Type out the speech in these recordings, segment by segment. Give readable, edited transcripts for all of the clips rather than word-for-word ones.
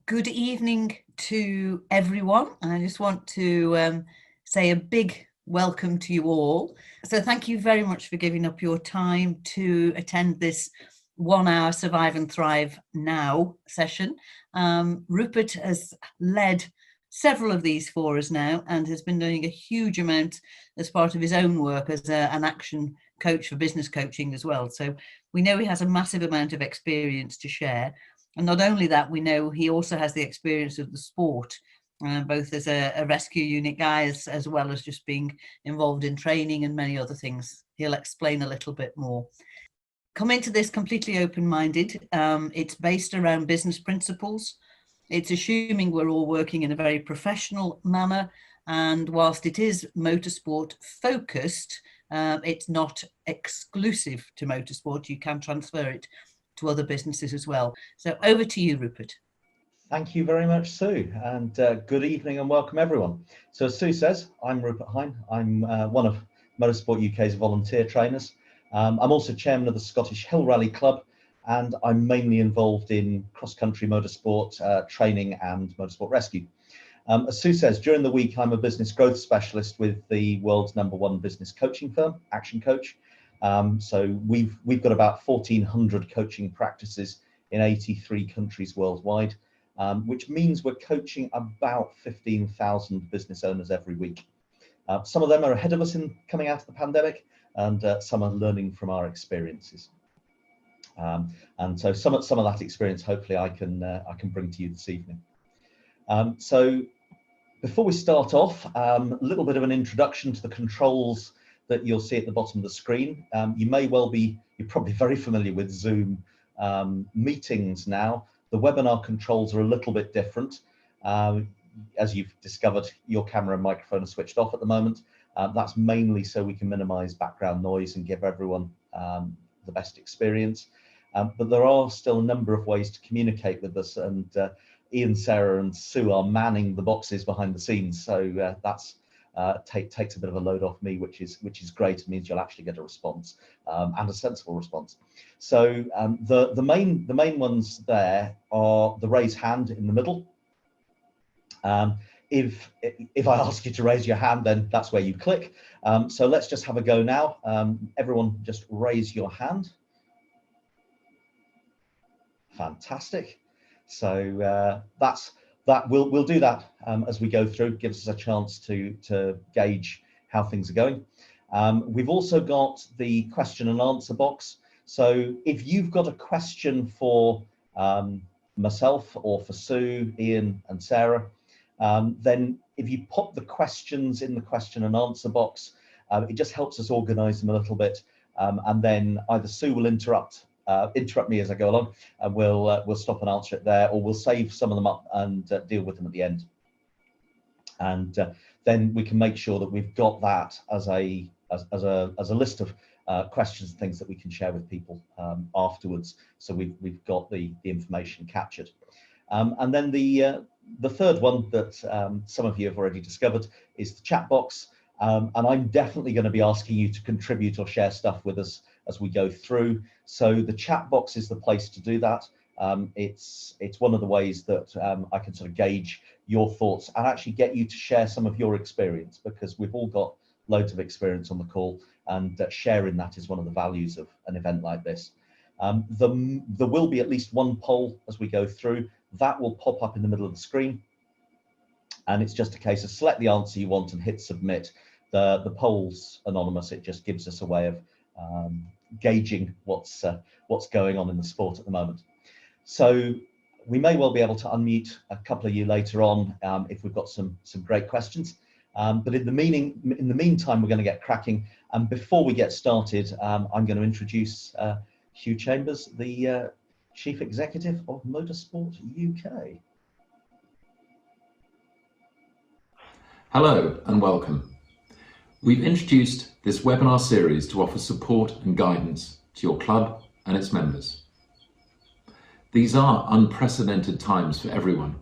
Good evening to everyone. I just want to say a big welcome to you all. So thank you very much for giving up your time to attend this 1 hour Survive and Thrive Now session. Rupert has led several of these for us now and has been doing a huge amount as part of his own work as an action coach for business coaching as well. So we know he has a massive amount of experience to share. And not only that, we know he also has the experience of the sport, both as a rescue unit guy as well as just being involved in training and many other things. He'll explain a little bit more. Come into this completely open-minded. It's based around business principles. It's assuming we're all working in a very professional manner. And whilst it is motorsport focused, it's not exclusive to motorsport. You can transfer it to other businesses as well. So over to you, Rupert. Thank you very much, Sue, and good evening and welcome everyone. So as Sue says, I'm Rupert Hine. I'm one of Motorsport UK's volunteer trainers. I'm also chairman of the Scottish Hill Rally Club, and I'm mainly involved in cross-country motorsport training and motorsport rescue. As Sue says, during the week, I'm a business growth specialist with the world's #1 business coaching firm, Action Coach. So we've got about 1,400 coaching practices in 83 countries worldwide, which means we're coaching about 15,000 business owners every week. Some of them are ahead of us in coming out of the pandemic, and some are learning from our experiences. And so some of that experience, hopefully, I can bring to you this evening. So before we start off, a little bit of an introduction to the controls that you'll see at the bottom of the screen. You're probably very familiar with Zoom meetings now. The webinar controls are a little bit different. As you've discovered, your camera and microphone are switched off at the moment. That's mainly so we can minimize background noise and give everyone the best experience. But there are still a number of ways to communicate with us, and Ian, Sarah and Sue are manning the boxes behind the scenes. So that's takes a bit of a load off me, which is great. It means you'll actually get a response and a sensible response. So the main ones there are the raise hand in the middle. If I ask you to raise your hand, then that's where you click. So let's just have a go now. Everyone just raise your hand. Fantastic. So we'll do that as we go through. It gives us a chance to gauge how things are going. We've also got the question and answer box. So if you've got a question for myself or for Sue, Ian and Sarah, then if you pop the questions in the question and answer box, it just helps us organize them a little bit. And then either Sue will interrupt me as I go along, and we'll stop and answer it there, or we'll save some of them up and deal with them at the end. And then we can make sure that we've got that as a list of questions and things that we can share with people afterwards. So we've got the information captured. And then the third one that some of you have already discovered is the chat box. And I'm definitely going to be asking you to contribute or share stuff with us as we go through. So the chat box is the place to do that. It's one of the ways that I can sort of gauge your thoughts and actually get you to share some of your experience, because we've all got loads of experience on the call, and sharing that is one of the values of an event like this. There will be at least one poll as we go through. That will pop up in the middle of the screen, and it's just a case of select the answer you want and hit submit. The poll's anonymous. It just gives us a way of gauging what's going on in the sport at the moment. So we may well be able to unmute a couple of you later on if we've got some great questions. But in the meantime, we're going to get cracking. And before we get started, I'm going to introduce Hugh Chambers, the Chief Executive of Motorsport UK. Hello and welcome. We've introduced this webinar series to offer support and guidance to your club and its members. These are unprecedented times for everyone,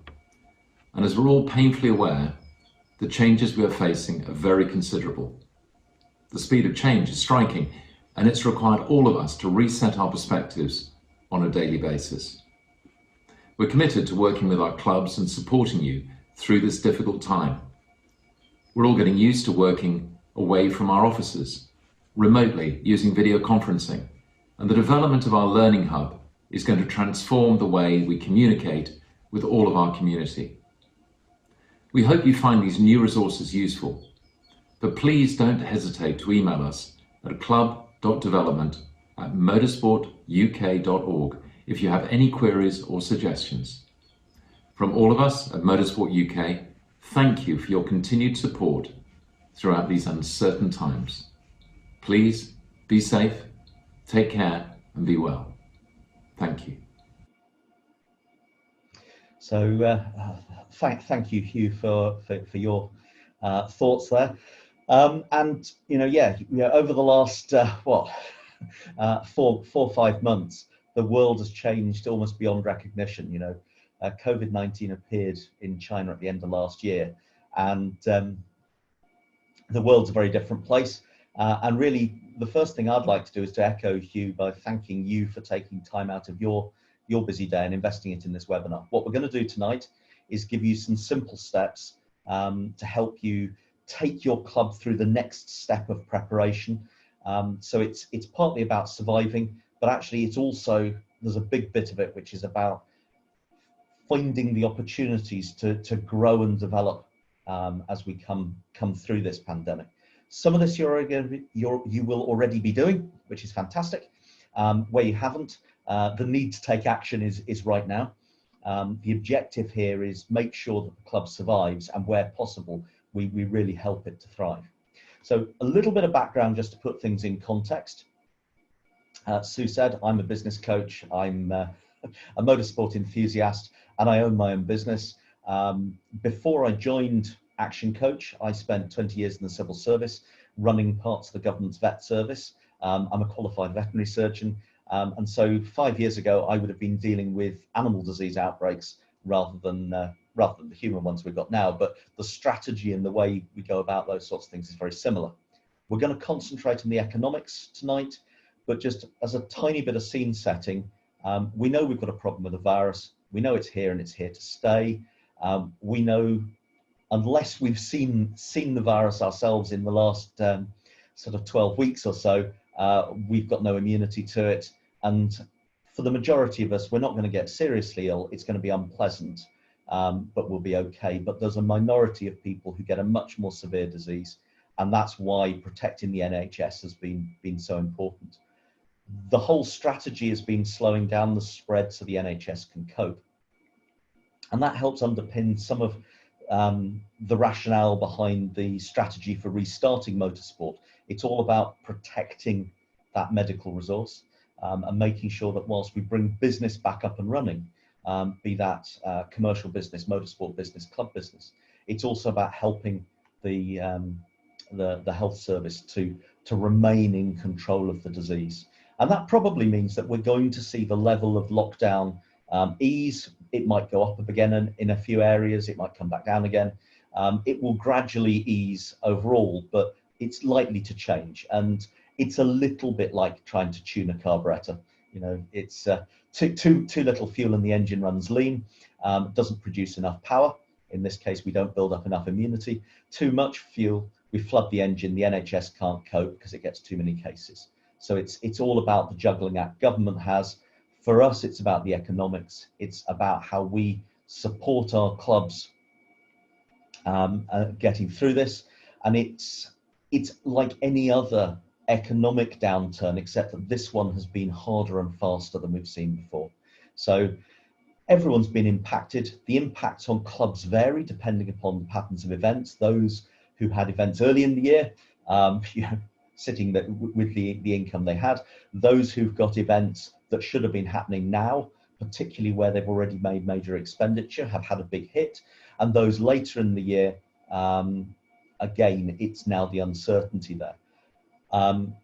and as we're all painfully aware, the changes we are facing are very considerable. The speed of change is striking, and it's required all of us to reset our perspectives on a daily basis. We're committed to working with our clubs and supporting you through this difficult time. We're all getting used to working away from our offices, remotely using video conferencing, and the development of our Learning Hub is going to transform the way we communicate with all of our community. We hope you find these new resources useful, but please don't hesitate to email us at club.development@motorsportuk.org if you have any queries or suggestions. From all of us at Motorsport UK, thank you for your continued support throughout these uncertain times. Please be safe, take care, and be well. Thank you. So thank you, Hugh, for your thoughts there. And over the last 4 or 5 months, the world has changed almost beyond recognition. COVID-19 appeared in China at the end of last year, and the world's a very different place. And really, the first thing I'd like to do is to echo Hugh by thanking you for taking time out of your busy day and investing it in this webinar. What we're going to do tonight is give you some simple steps to help you take your club through the next step of preparation. So it's partly about surviving, but actually it's also, there's a big bit of it which is about finding the opportunities to grow and develop as we come through this pandemic. Some of this you will already be doing, which is fantastic. Where you haven't, the need to take action is right now. The objective here is make sure that the club survives, and where possible, we really help it to thrive. So a little bit of background just to put things in context. Sue said, I'm a business coach, I'm a motorsport enthusiast, and I own my own business. Before I joined Action Coach, I spent 20 years in the civil service, running parts of the government's vet service. I'm a qualified veterinary surgeon, and so 5 years ago, I would have been dealing with animal disease outbreaks rather than the human ones we've got now, but the strategy and the way we go about those sorts of things is very similar. We're going to concentrate on the economics tonight, but just as a tiny bit of scene setting, we know we've got a problem with the virus. We know it's here and it's here to stay. We know, unless we've seen the virus ourselves in the last sort of 12 weeks or so, we've got no immunity to it. And for the majority of us, we're not going to get seriously ill. It's going to be unpleasant, but we'll be okay. But there's a minority of people who get a much more severe disease, and that's why protecting the NHS has been so important. The whole strategy has been slowing down the spread so the NHS can cope. And that helps underpin some of the rationale behind the strategy for restarting motorsport. It's all about protecting that medical resource and making sure that whilst we bring business back up and running, be that commercial business, motorsport business, club business, it's also about helping the health service to remain in control of the disease. And that probably means that we're going to see the level of lockdown ease. It might go up again in a few areas, it might come back down again. It will gradually ease overall, but it's likely to change. And it's a little bit like trying to tune a carburetor. It's too little fuel and the engine runs lean, doesn't produce enough power. In this case, we don't build up enough immunity. Too much fuel, we flood the engine, the NHS can't cope because it gets too many cases. So it's all about the juggling act government has. For us, it's about the economics. It's about how we support our clubs getting through this. And it's like any other economic downturn, except that this one has been harder and faster than we've seen before. So everyone's been impacted. The impacts on clubs vary depending upon the patterns of events. Those who had events early in the year, sitting with the income they had. Those who've got events that should have been happening now, particularly where they've already made major expenditure, have had a big hit. And those later in the year, again, it's now the uncertainty there. I'm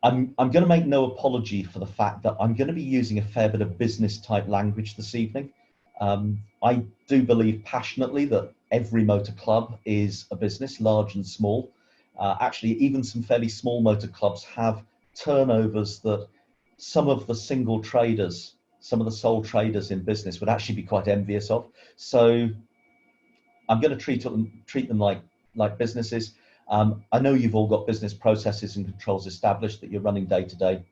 going to make no apology for the fact that I'm going to be using a fair bit of business type language this evening. I do believe passionately that every motor club is a business, large and small. Actually, even some fairly small motor clubs have turnovers that some of the single traders some of the sole traders in business would actually be quite envious of. So I'm going to treat them like businesses. I know you've all got business processes and controls established that you're running day to day,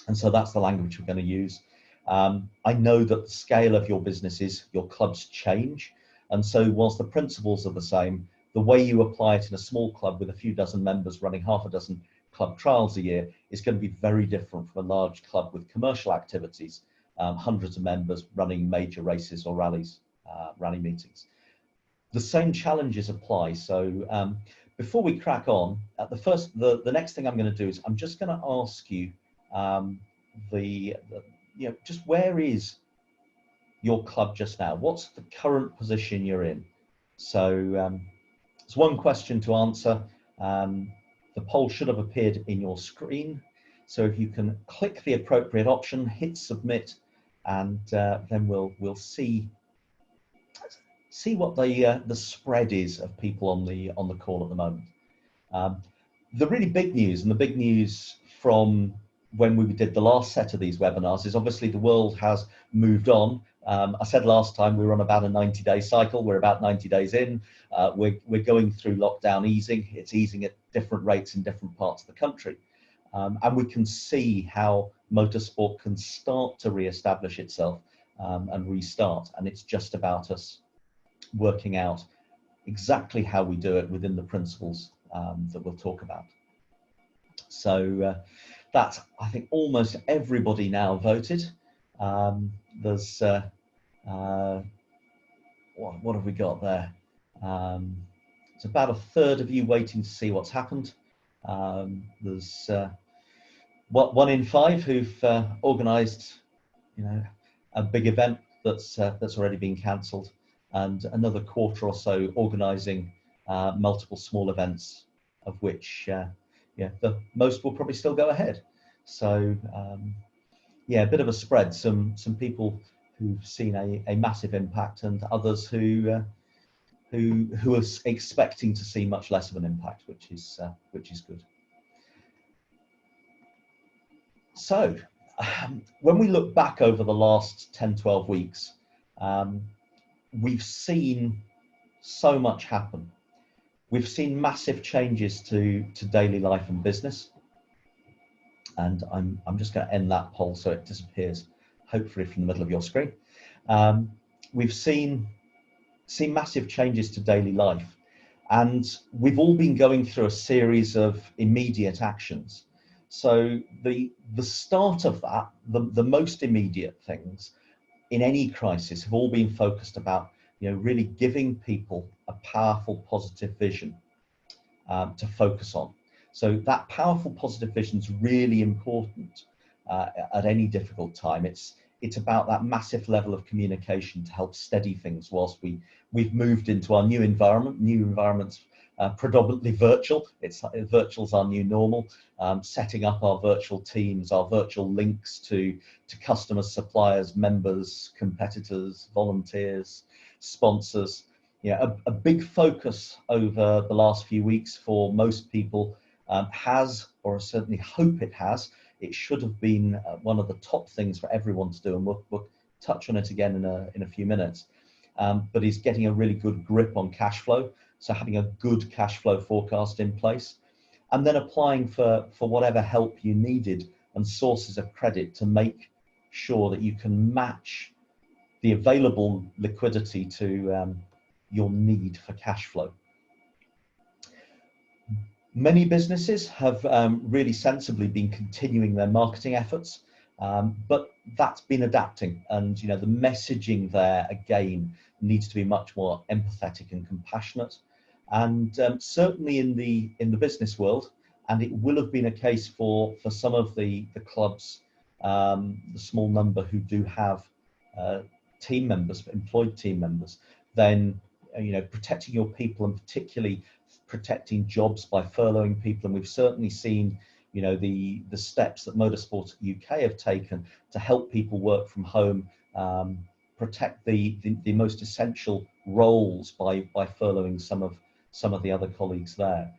and so that's the language we're going to use. I know that the scale of your businesses, your clubs change, and so whilst the principles are the same, the way you apply it in a small club with a few dozen members running half a dozen club trials a year is going to be very different from a large club with commercial activities, hundreds of members running major races or rallies, rally meetings. The same challenges apply. So before we crack on, the next thing I'm going to do is I'm just going to ask you, just where is your club just now? What's the current position you're in? So it's one question to answer. The poll should have appeared in your screen. So if you can click the appropriate option, hit submit, and then we'll see what the spread is of people on the call at the moment. The really big news, and the big news from when we did the last set of these webinars, is obviously the world has moved on. I said last time we were on about a 90-day cycle. We're about 90 days in. We're going through lockdown easing. It's easing at different rates in different parts of the country. And we can see how motorsport can start to re-establish itself and restart. And it's just about us working out exactly how we do it within the principles that we'll talk about. So that's, I think, almost everybody now voted. There's what have we got there? It's about a third of you waiting to see what's happened. There's 1 in 5 who've organised, a big event that's already been cancelled, and another quarter or so organising multiple small events, of which the most will probably still go ahead. So a bit of a spread. Some people who've seen a massive impact, and others who are expecting to see much less of an impact, which is good. So when we look back over the last 10-12 weeks, we've seen so much happen. We've seen massive changes to daily life and business. And I'm just going to end that poll so it disappears, hopefully from the middle of your screen. We've seen massive changes to daily life, and we've all been going through a series of immediate actions. So the start of that, the most immediate things in any crisis have all been focused about, really giving people a powerful, positive vision to focus on. So that powerful, positive vision is really important at any difficult time. It's about that massive level of communication to help steady things whilst we've moved into our new environment. New environment's predominantly virtual. Virtual's our new normal. Setting up our virtual teams, our virtual links to customers, suppliers, members, competitors, volunteers, sponsors. A big focus over the last few weeks for most people has, or I certainly hope it has. It should have been one of the top things for everyone to do, and we'll touch on it again in a few minutes. But is getting a really good grip on cash flow, so having a good cash flow forecast in place, and then applying for whatever help you needed and sources of credit to make sure that you can match the available liquidity to your need for cash flow. Many businesses have really sensibly been continuing their marketing efforts, but that's been adapting, and the messaging there again needs to be much more empathetic and compassionate. And certainly in the business world, and it will have been a case for some of the clubs, the small number who do have team members, employed team members, then protecting your people, and particularly protecting jobs by furloughing people. And we've certainly seen the steps that Motorsport UK have taken to help people work from home, protect the most essential roles by furloughing some of the other colleagues there.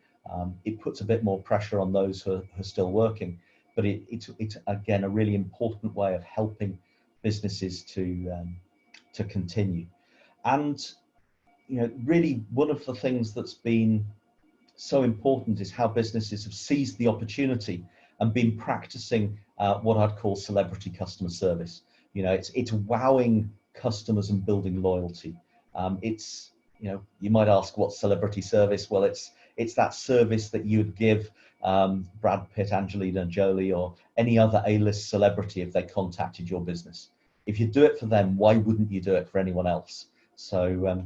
It puts a bit more pressure on those who are still working, but it's again a really important way of helping businesses to continue. And really one of the things that's been so important is how businesses have seized the opportunity and been practicing what I'd call celebrity customer service. It's wowing customers and building loyalty. It's, you might ask, what's celebrity service? Well, it's that service that you'd give Brad Pitt, Angelina Jolie, or any other A-list celebrity if they contacted your business. If you do it for them, why wouldn't you do it for anyone else? So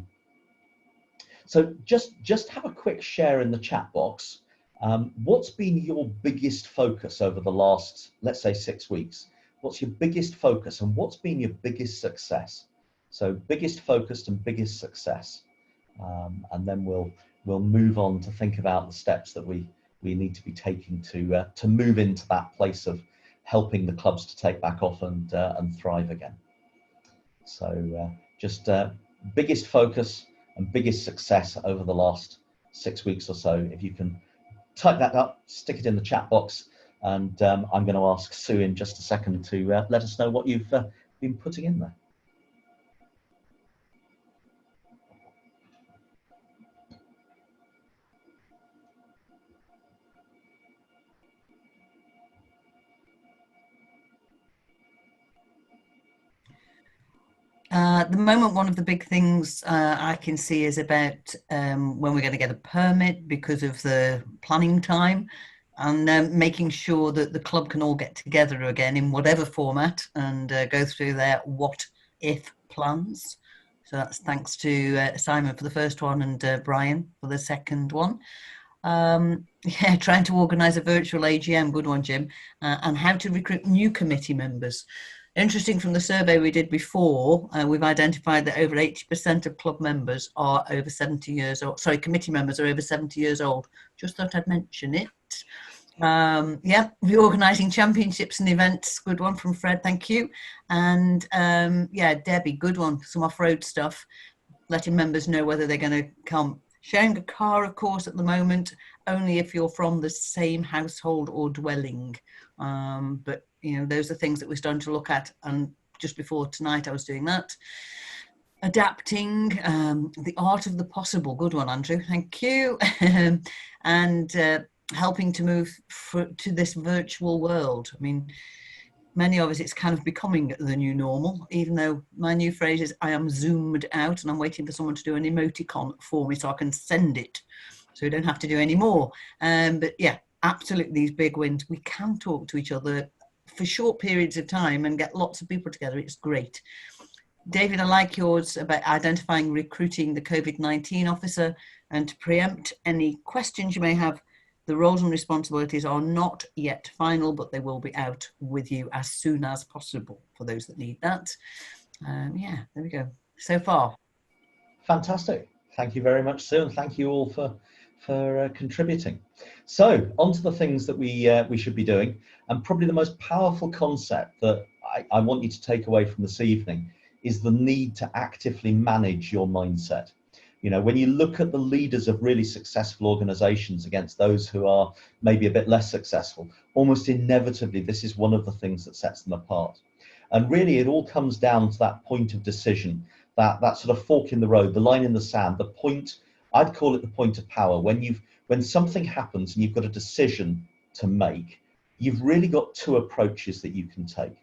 just have a quick share in the chat box. What's been your biggest focus over the last, let's say, 6 weeks? What's your biggest focus, and what's been your biggest success? So biggest focus and biggest success, and then we'll move on to think about the steps that we need to be taking to move into that place of helping the clubs to take back off and thrive again. So just biggest focus and biggest success over the last 6 weeks or so. If you can type that up, stick it in the chat box, and I'm going to ask Sue in just a second to let us know what you've been putting in there. At the moment, one of the big things I can see is about when we're going to get a permit because of the planning time, and making sure that the club can all get together again in whatever format and go through their what if plans. So that's thanks to Simon for the first one and Brian for the second one. Yeah, trying to organise a virtual AGM, good one, Jim, and how to recruit new committee members. Interesting, from the survey we did before, we've identified that over 80% of club members are over 70 years old. Sorry, committee members are over 70 years old. Just thought I'd mention it. Yeah, reorganising championships and events, good one from Fred, thank you. And yeah, Debbie, good one, some off-road stuff, letting members know whether they're going to come. Sharing a car, of course, at the moment, only if you're from the same household or dwelling. But, those are things that we're starting to look at. And just before tonight, I was doing that. Adapting, the art of the possible. Good one, Andrew. Thank you. And helping to move to this virtual world. I mean, many of us, it's kind of becoming the new normal, even though my new phrase is I am zoomed out and I'm waiting for someone to do an emoticon for me so I can send it, so we don't have to do any more. But yeah, absolutely, these big wins. We can talk to each other for short periods of time and get lots of people together. It's great. David, I like yours about identifying, recruiting the COVID-19 officer, and to preempt any questions you may have. The roles and responsibilities are not yet final, but they will be out with you as soon as possible for those that need that. Yeah, there we go. So far. Fantastic. Thank you very much, Sue, and thank you all for contributing. So on to the things that we should be doing, and probably the most powerful concept that I want you to take away from this evening is the need to actively manage your mindset. When you look at the leaders of really successful organizations against those who are maybe a bit less successful, almost inevitably, this is one of the things that sets them apart. And really, it all comes down to that point of decision, that sort of fork in the road, the line in the sand, the point, I'd call it the point of power. When something happens and you've got a decision to make, you've really got two approaches that you can take.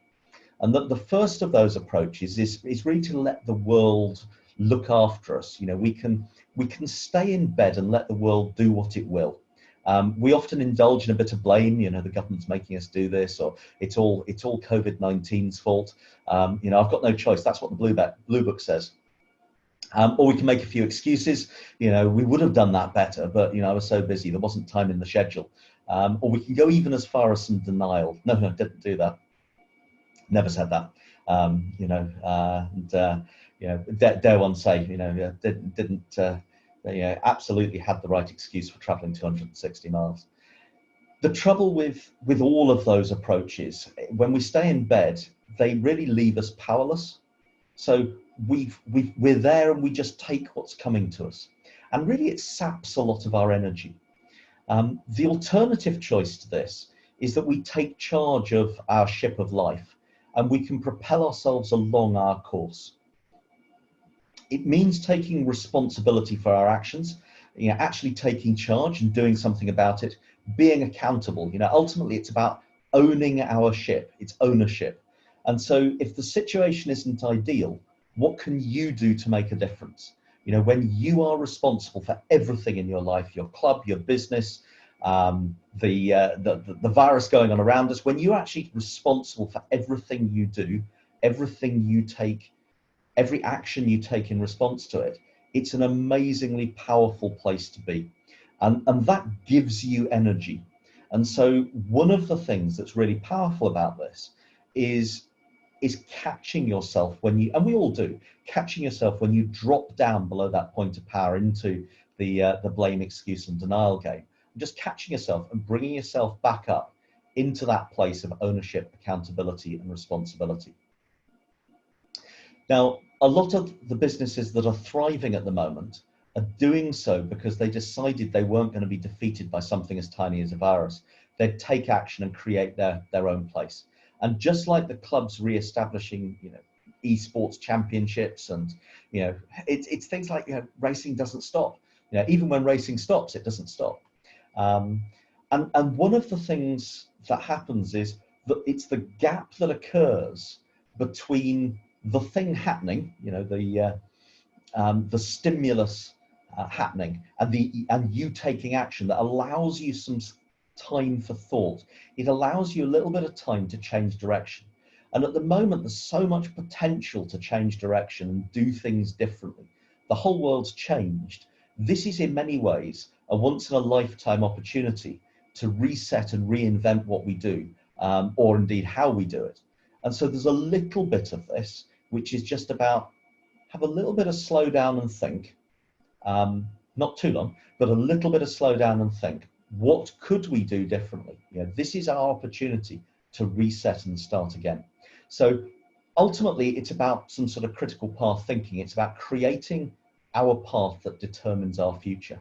And the first of those approaches is really to let the world look after us. We can stay in bed and let the world do what it will. We often indulge in a bit of blame. The government's making us do this, or it's all COVID-19's fault. I've got no choice. That's what the Blue Book says. Or we can make a few excuses. We would have done that better, but I was so busy, there wasn't time in the schedule. Or we can go even as far as some denial. No, didn't do that. Never said that. Dare one say, didn't absolutely had the right excuse for traveling 260 miles. The trouble with all of those approaches, when we stay in bed, they really leave us powerless. So we're there and we just take what's coming to us. And really it saps a lot of our energy. The alternative choice to this is that we take charge of our ship of life. and we can propel ourselves along our course. It means taking responsibility for our actions, actually taking charge and doing something about it, being accountable. Ultimately it's about owning our ship, it's ownership. And so if the situation isn't ideal, what can you do to make a difference? When you are responsible for everything in your life, your club, your business, the virus going on around us, when you're actually responsible for everything you do, everything you take, every action you take in response to it, it's an amazingly powerful place to be. And that gives you energy. And so one of the things that's really powerful about this is catching yourself when you, and we all do, catching yourself when you drop down below that point of power into the blame, excuse and denial game. Just catching yourself and bringing yourself back up into that place of ownership, accountability and responsibility. Now, a lot of the businesses that are thriving at the moment are doing so because they decided they weren't going to be defeated by something as tiny as a virus. They'd take action and create their own place. And just like the clubs re-establishing, esports championships, and it's things like racing doesn't stop. Even when racing stops, it doesn't stop. And one of the things that happens is that it's the gap that occurs between the thing happening, the stimulus happening, and you taking action, that allows you some time for thought. It allows you a little bit of time to change direction. And at the moment, there's so much potential to change direction and do things differently. The whole world's changed. This is in many ways a once in a lifetime opportunity to reset and reinvent what we do, or indeed how we do it. And so there's a little bit of this, which is just about have a little bit of slow down and think, not too long, but a little bit of slow down and think. What could we do differently? This is our opportunity to reset and start again. So ultimately, it's about some sort of critical path thinking. It's about creating our path that determines our future.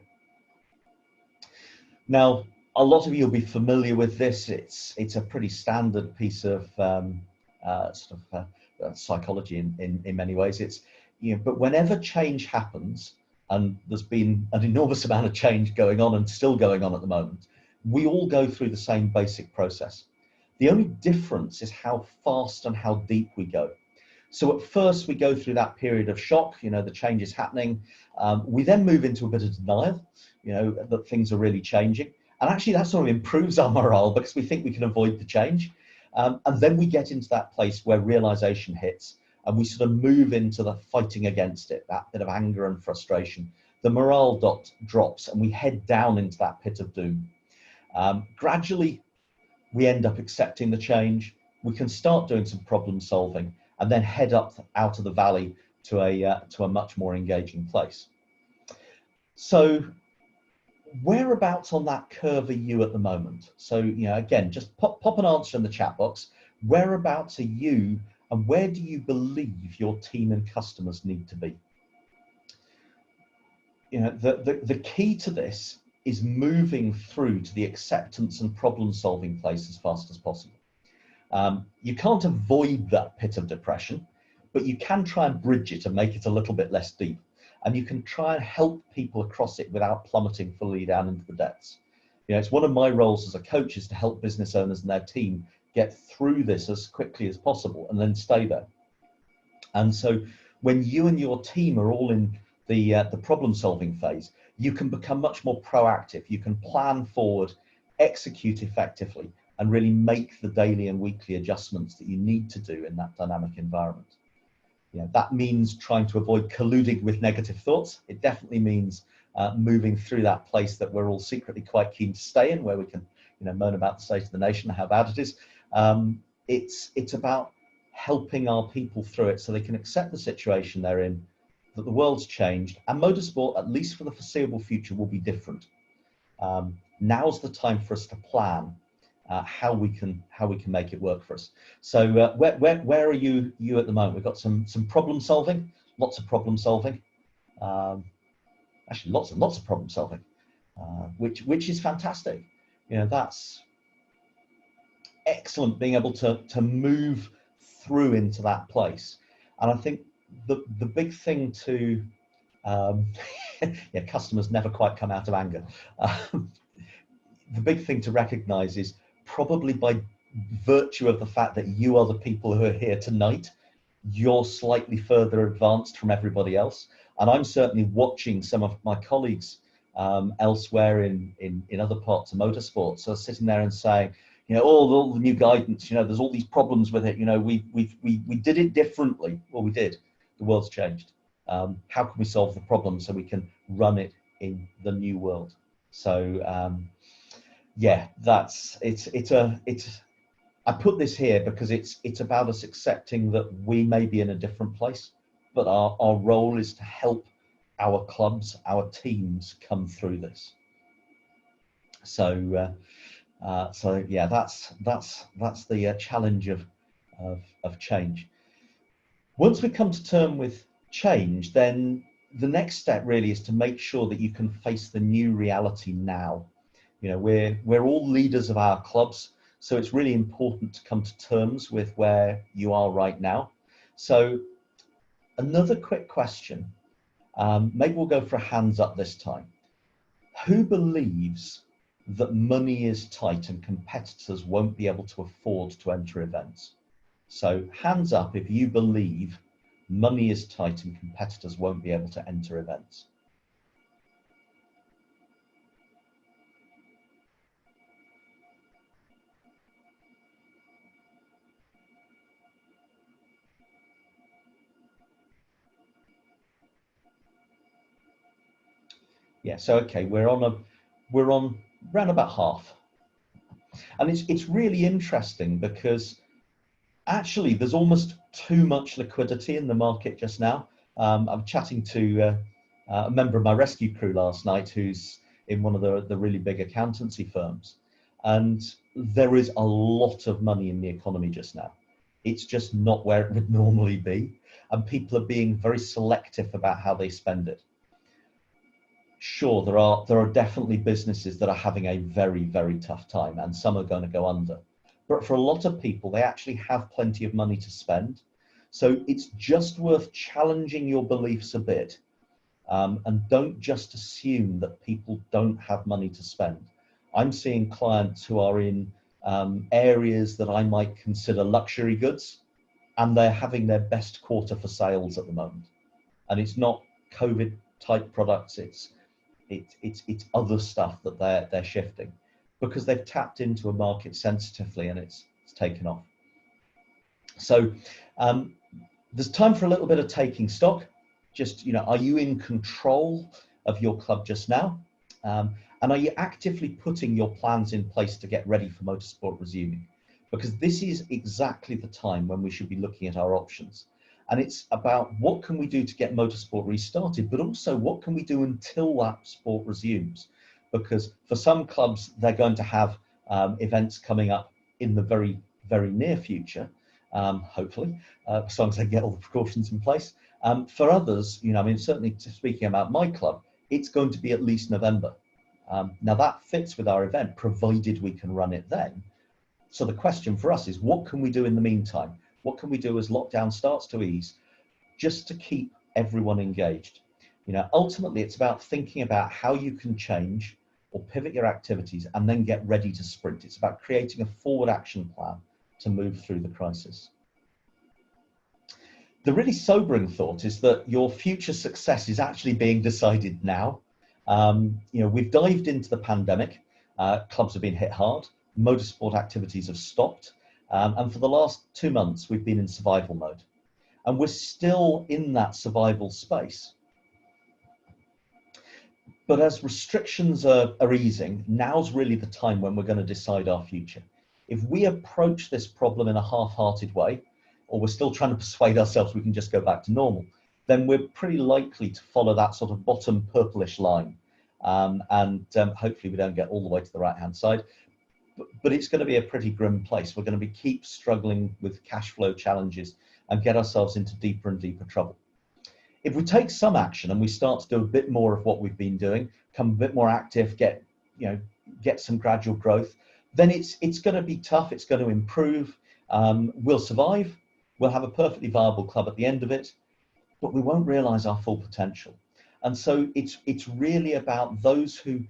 Now, a lot of you will be familiar with this. It's a pretty standard piece of psychology in many ways. It's but whenever change happens, and there's been an enormous amount of change going on and still going on at the moment, we all go through the same basic process. The only difference is how fast and how deep we go. So at first we go through that period of shock, the change is happening. We then move into a bit of denial, that things are really changing. And actually that sort of improves our morale because we think we can avoid the change. And then we get into that place where realization hits, and we sort of move into the fighting against it, that bit of anger and frustration. The morale drops and we head down into that pit of doom. Gradually, we end up accepting the change. We can start doing some problem solving and then head up out of the valley to a much more engaging place. So whereabouts on that curve are you at the moment? So, again, just pop an answer in the chat box. Whereabouts are you, and where do you believe your team and customers need to be? The key to this is moving through to the acceptance and problem solving place as fast as possible. You can't avoid that pit of depression, but you can try and bridge it and make it a little bit less deep. And you can try and help people across it without plummeting fully down into the depths. It's one of my roles as a coach is to help business owners and their team get through this as quickly as possible and then stay there. And so when you and your team are all in the problem solving phase, you can become much more proactive. You can plan forward, execute effectively, and really make the daily and weekly adjustments that you need to do in that dynamic environment. That means trying to avoid colluding with negative thoughts. It definitely means moving through that place that we're all secretly quite keen to stay in, where we can moan about the state of the nation and how bad it is. It's about helping our people through it so they can accept the situation they're in, that the world's changed, and motorsport, at least for the foreseeable future, will be different. Now's the time for us to plan how we can make it work for us. So where are you at the moment? We've got some problem solving, lots of problem solving, actually lots and lots of problem solving, which is fantastic. That's excellent, being able to move through into that place. And I think the big thing to, yeah, customers never quite come out of anger. The big thing to recognize is probably by virtue of the fact that you are the people who are here tonight, you're slightly further advanced from everybody else. And I'm certainly watching some of my colleagues elsewhere in other parts of motorsport, so sitting there and saying, you know, all the new guidance, you know, there's all these problems with it, you know, we did it differently. Well, we did. The world's changed. How can we solve the problem so we can run it in the new world? So yeah, I put this here because it's about us accepting that we may be in a different place, but our role is to help our clubs, our teams come through this. So so yeah, that's the challenge of change. Once we come to terms with change, then the next step really is to make sure that you can face the new reality now. You know, we're all leaders of our clubs, so it's really important to come to terms with where you are right now. So another quick question, maybe we'll go for a hands up this time. Who believes that money is tight and competitors won't be able to afford to enter events? So hands up if you believe money is tight and competitors won't be able to enter events. Yeah, so okay, we're on around about half. And it's really interesting because actually there's almost too much liquidity in the market just now. I'm chatting to a member of my rescue crew last night who's in one of the really big accountancy firms. And there is a lot of money in the economy just now. It's just not where it would normally be. And people are being very selective about how they spend it. Sure, there are definitely businesses that are having a very, very tough time, and some are going to go under. But for a lot of people, they actually have plenty of money to spend. So it's just worth challenging your beliefs a bit, and don't just assume that people don't have money to spend. I'm seeing clients who are in areas that I might consider luxury goods, and they're having their best quarter for sales at the moment. And it's not COVID type products, it's other stuff that they're shifting because they've tapped into a market sensitively and it's taken off. So there's time for a little bit of taking stock. Just, you know, are you in control of your club just now? And are you actively putting your plans in place to get ready for motorsport resuming? Because this is exactly the time when we should be looking at our options. And it's about what can we do to get motorsport restarted, but also what can we do until that sport resumes? Because for some clubs, they're going to have events coming up in the very, very near future, hopefully, as long as they get all the precautions in place. For others, you know, I mean, certainly speaking about my club, it's going to be at least November. Now that fits with our event, provided we can run it then. So the question for us is, what can we do in the meantime? What can we do as lockdown starts to ease, just to keep everyone engaged? You know, ultimately, it's about thinking about how you can change or pivot your activities and then get ready to sprint. It's about creating a forward action plan to move through the crisis. The really sobering thought is that your future success is actually being decided now. You know, we've dived into the pandemic. Clubs have been hit hard. Motorsport activities have stopped. And for the last 2 months, we've been in survival mode. And we're still in that survival space. But as restrictions are easing, now's really the time when we're going to decide our future. If we approach this problem in a half-hearted way, or we're still trying to persuade ourselves we can just go back to normal, then we're pretty likely to follow that sort of bottom purplish line. Hopefully we don't get all the way to the right-hand side. But it's going to be a pretty grim place. We're going to keep struggling with cash flow challenges and get ourselves into deeper and deeper trouble. If we take some action and we start to do a bit more of what we've been doing, become a bit more active, get some gradual growth, then it's going to be tough. It's going to improve. We'll survive, we'll have a perfectly viable club at the end of it, but we won't realise our full potential. And so it's really about those who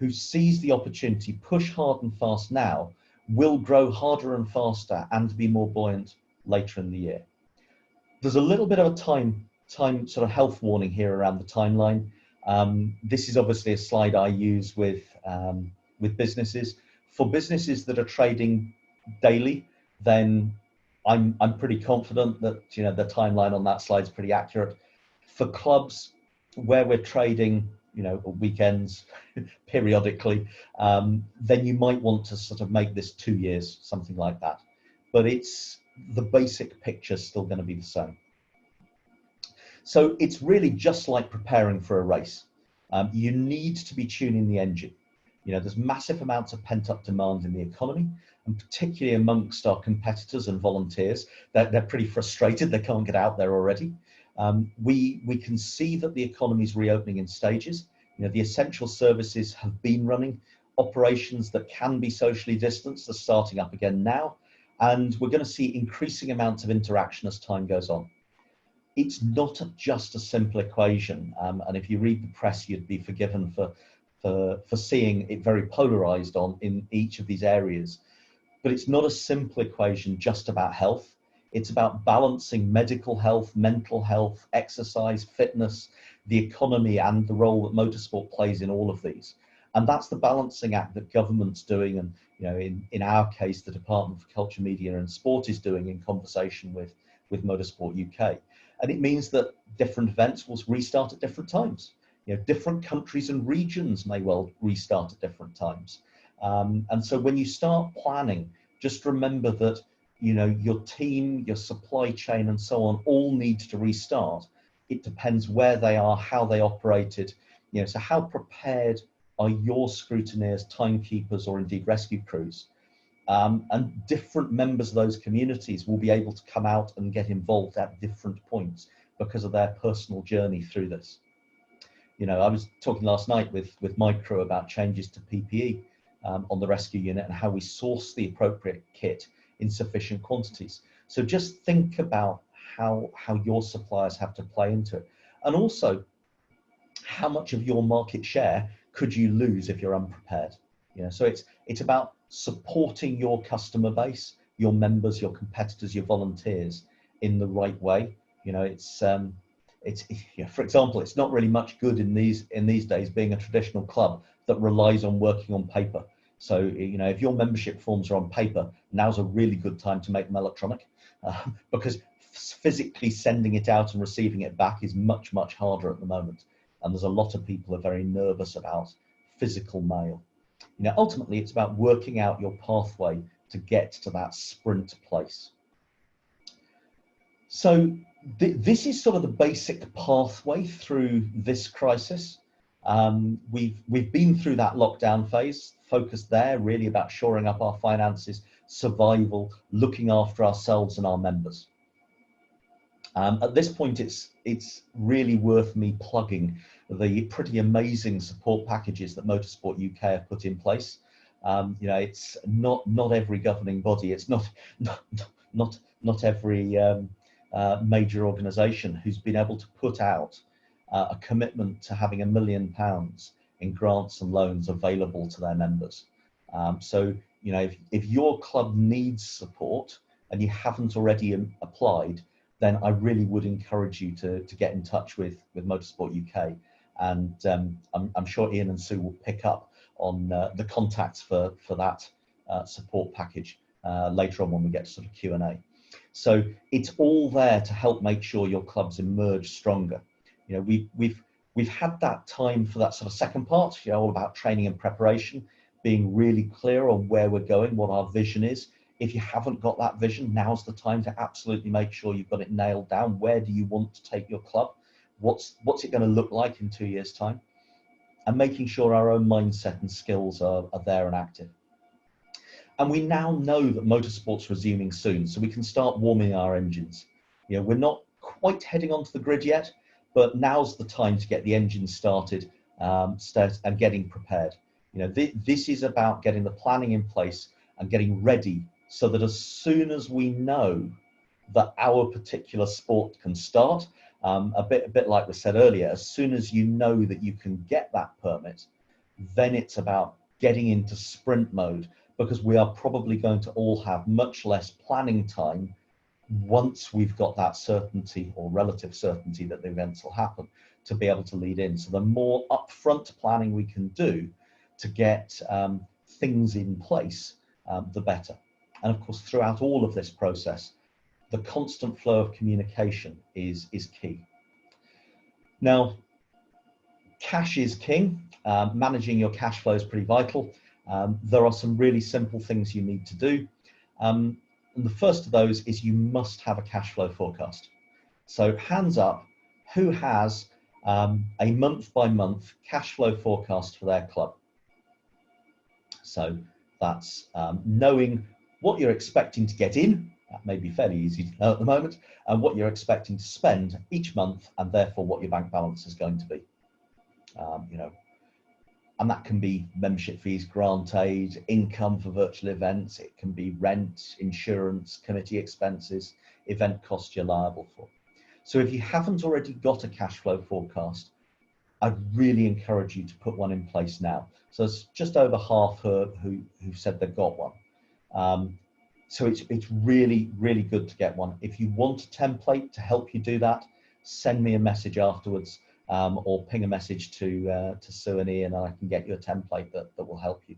seize the opportunity, push hard and fast now, will grow harder and faster and be more buoyant later in the year. There's a little bit of a time sort of health warning here around the timeline. This is obviously a slide I use with businesses. For businesses that are trading daily, then I'm pretty confident that the timeline on that slide is pretty accurate. For clubs where we're trading, weekends periodically, then you might want to sort of make this 2 years, something like that. But the basic picture still going to be the same. So it's really just like preparing for a race. You need to be tuning the engine. There's massive amounts of pent-up demand in the economy, and particularly amongst our competitors and volunteers. They're pretty frustrated they can't get out there already. We can see that the economy is reopening in stages. The essential services have been running. Operations that can be socially distanced are starting up again now, and we're going to see increasing amounts of interaction as time goes on. It's not just a simple equation, and if you read the press, you'd be forgiven for seeing it very polarized in each of these areas. But it's not a simple equation just about health. It's about balancing medical health, mental health, exercise, fitness, the economy, and the role that motorsport plays in all of these. And that's the balancing act that government's doing, and in our case, the Department for Culture, Media and Sport is doing in conversation with Motorsport UK. And it means that different events will restart at different times. Different countries and regions may well restart at different times. And so when you start planning, just remember that your team, your supply chain and so on all need to restart. It depends where they are, how they operated. So how prepared are your scrutineers, timekeepers, or indeed rescue crews? And different members of those communities will be able to come out and get involved at different points because of their personal journey through this. I was talking last night with my crew about changes to PPE on the rescue unit and how we source the appropriate kit in sufficient quantities. So just think about how your suppliers have to play into it. And also, how much of your market share could you lose if you're unprepared? So it's about supporting your customer base, your members, your competitors, your volunteers in the right way. For example, it's not really much good in these days being a traditional club that relies on working on paper. So if your membership forms are on paper, now's a really good time to make them electronic, because physically sending it out and receiving it back is much harder at the moment, and there's a lot of people are very nervous about physical mail. Ultimately, it's about working out your pathway to get to that sprint place. So this is sort of the basic pathway through this crisis. We've been through that lockdown phase, focused there really about shoring up our finances, survival, looking after ourselves and our members. At this point, it's really worth me plugging the pretty amazing support packages that Motorsport UK have put in place. It's not every governing body, it's not every major organisation who's been able to put out a commitment to having £1 million in grants and loans available to their members. So if your club needs support and you haven't already applied, then I really would encourage you to get in touch with Motorsport UK, and I'm sure Ian and Sue will pick up on the contacts for that support package later on when we get to sort of Q&A. So it's all there to help make sure your clubs emerge stronger. We've had that time for that sort of second part, all about training and preparation, being really clear on where we're going, what our vision is. If you haven't got that vision, now's the time to absolutely make sure you've got it nailed down. Where do you want to take your club? What's it going to look like in 2 years' time? And making sure our own mindset and skills are there and active. And we now know that motorsport's resuming soon, so we can start warming our engines. We're not quite heading onto the grid yet, but now's the time to get the engines started and getting prepared. This is about getting the planning in place and getting ready so that as soon as we know that our particular sport can start. A bit like we said earlier, as soon as you know that you can get that permit, then it's about getting into sprint mode, because we are probably going to all have much less planning time once we've got that certainty or relative certainty that the events will happen, to be able to lead in. So the more upfront planning we can do to get things in place, the better. And of course, throughout all of this process, the constant flow of communication is key. Now, cash is king. Managing your cash flow is pretty vital. There are some really simple things you need to do. And the first of those is you must have a cash flow forecast. So hands up, who has a month by month cash flow forecast for their club? So that's knowing what you're expecting to get in. That may be fairly easy to know at the moment, and what you're expecting to spend each month, and therefore what your bank balance is going to be. And that can be membership fees, grant aid, income for virtual events. It can be rent, insurance, committee expenses, event costs you're liable for. So if you haven't already got a cash flow forecast, I'd really encourage you to put one in place now. So it's just over half who said they've got one. So it's really, really good to get one. If you want a template to help you do that, send me a message afterwards, or ping a message to Sue and Ian, and I can get you a template that will help you.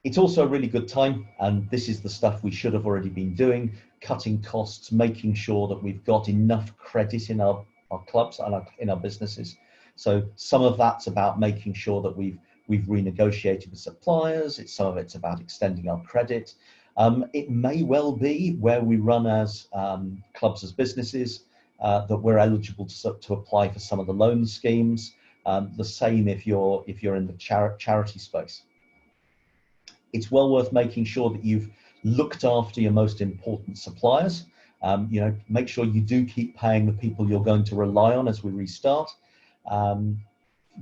It's also a really good time, and this is the stuff we should have already been doing, cutting costs, making sure that we've got enough credit in our clubs and in our businesses. So some of that's about making sure that we've renegotiated with suppliers. Some of it's about extending our credit. It may well be where we run as clubs as businesses, that we're eligible to apply for some of the loan schemes. The same if you're in the charity space. It's well worth making sure that you've looked after your most important suppliers. Make sure you do keep paying the people you're going to rely on as we restart.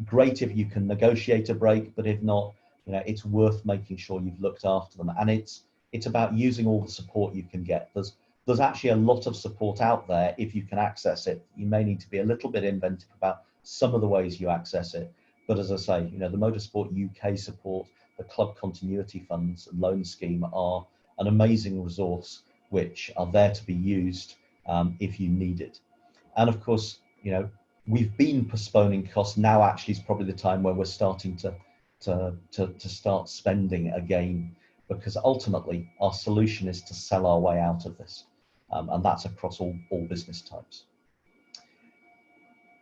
Great if you can negotiate a break, but if not, it's worth making sure you've looked after them. And it's about using all the support you can get. There's actually a lot of support out there if you can access it. You may need to be a little bit inventive about some of the ways you access it. But as I say, the Motorsport UK support, the club continuity funds and loan scheme are an amazing resource which are there to be used if you need it. And of course, we've been postponing costs. Now actually is probably the time where we're starting to start spending again, because ultimately our solution is to sell our way out of this. And that's across all business types.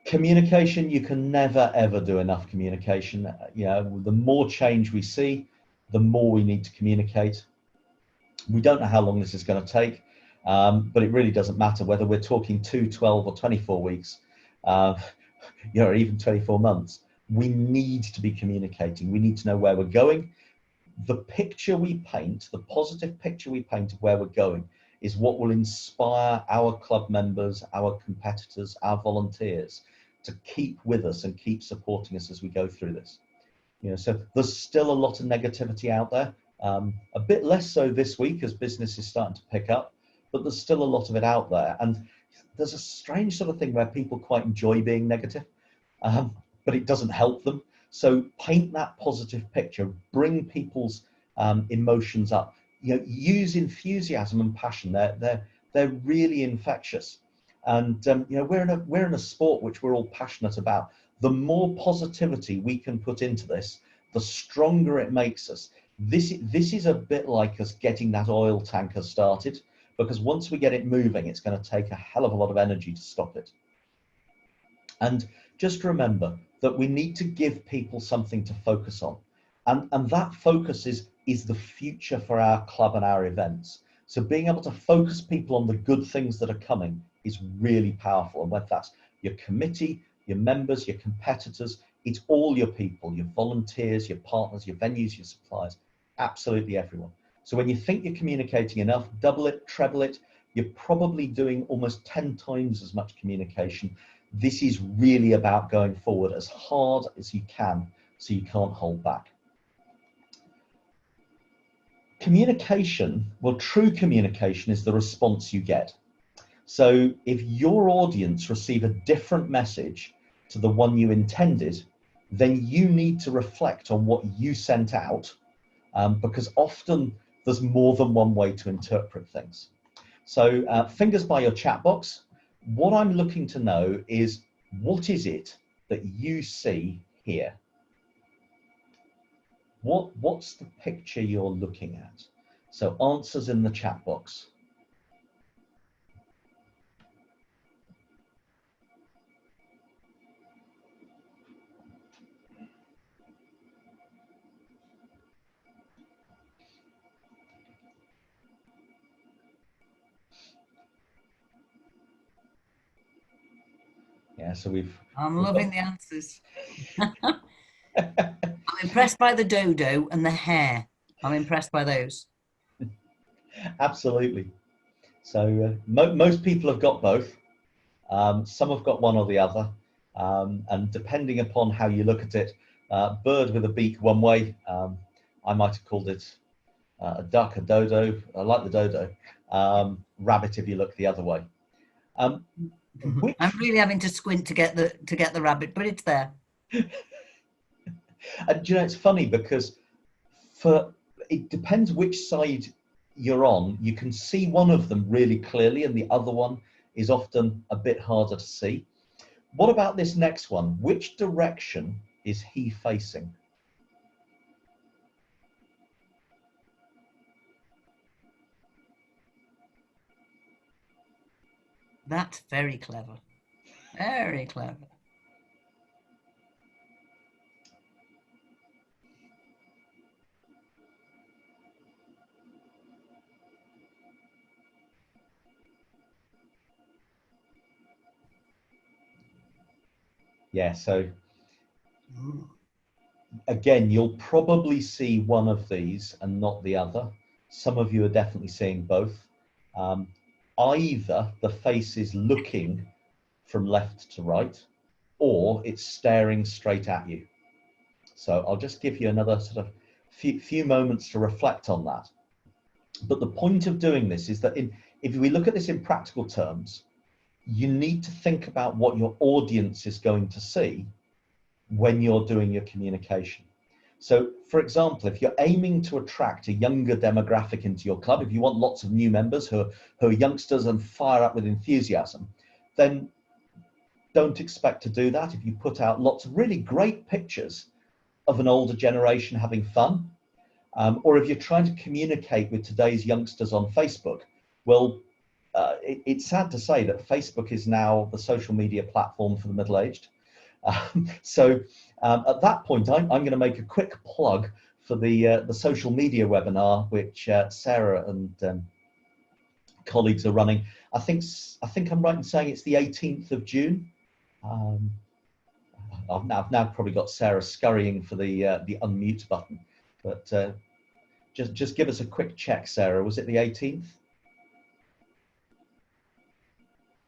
Communication, you can never ever do enough communication. The more change we see, the more we need to communicate. We don't know how long this is going to take, but it really doesn't matter whether we're talking 2, 12 or 24 weeks, or even 24 months. We need to be communicating. We need to know where we're going. The picture we paint, the positive picture we paint of where we're going, is what will inspire our club members, our competitors, our volunteers to keep with us and keep supporting us as we go through this. So there's still a lot of negativity out there, a bit less so this week as business is starting to pick up, but there's still a lot of it out there. And there's a strange sort of thing where people quite enjoy being negative, but it doesn't help them. So paint that positive picture, bring people's emotions up. Use enthusiasm and passion. They're really infectious. And we're in a sport which we're all passionate about. The more positivity we can put into this, the stronger it makes us. This is a bit like us getting that oil tanker started, because once we get it moving, it's going to take a hell of a lot of energy to stop it. And just remember that we need to give people something to focus on. And that focus is the future for our club and our events. So being able to focus people on the good things that are coming is really powerful. And whether that's your committee, your members, your competitors, it's all your people, your volunteers, your partners, your venues, your suppliers, absolutely everyone. So when you think you're communicating enough, double it, treble it, you're probably doing almost 10 times as much communication. This is really about going forward as hard as you can, so you can't hold back. Communication, well, true communication is the response you get. So if your audience receive a different message to the one you intended, then you need to reflect on what you sent out, because often there's more than one way to interpret things. So fingers by your chat box. What I'm looking to know is, what is it that you see here? What's the picture you're looking at? So answers in the chat box. Yeah, so I'm loving the answers. I'm impressed by the dodo and the hair. I'm impressed by those. Absolutely. So most people have got both. Some have got one or the other. And depending upon how you look at it, bird with a beak one way, I might have called it a duck, a dodo. I like the dodo. Rabbit if you look the other way. I'm really having to squint to get the rabbit, but it's there. And you know, it's funny because it depends which side you're on. You can see one of them really clearly and the other one is often a bit harder to see. What about this next one? Which direction is he facing? That's very clever. Very clever. Yeah, so again, you'll probably see one of these and not the other. Some of you are definitely seeing both. Either the face is looking from left to right, or it's staring straight at you. So I'll just give you another sort of few moments to reflect on that. But the point of doing this is that if we look at this in practical terms, you need to think about what your audience is going to see when you're doing your communication. So, for example, if you're aiming to attract a younger demographic into your club, if you want lots of new members who are youngsters and fire up with enthusiasm, then don't expect to do that if you put out lots of really great pictures of an older generation having fun, or if you're trying to communicate with today's youngsters on Facebook. Well, it's sad to say that Facebook is now the social media platform for the middle-aged. So at that point, I'm going to make a quick plug for the social media webinar, which Sarah and colleagues are running. I think I'm right in saying it's the 18th of June. I've now probably got Sarah scurrying for the unmute button, but just give us a quick check, Sarah. Was it the 18th?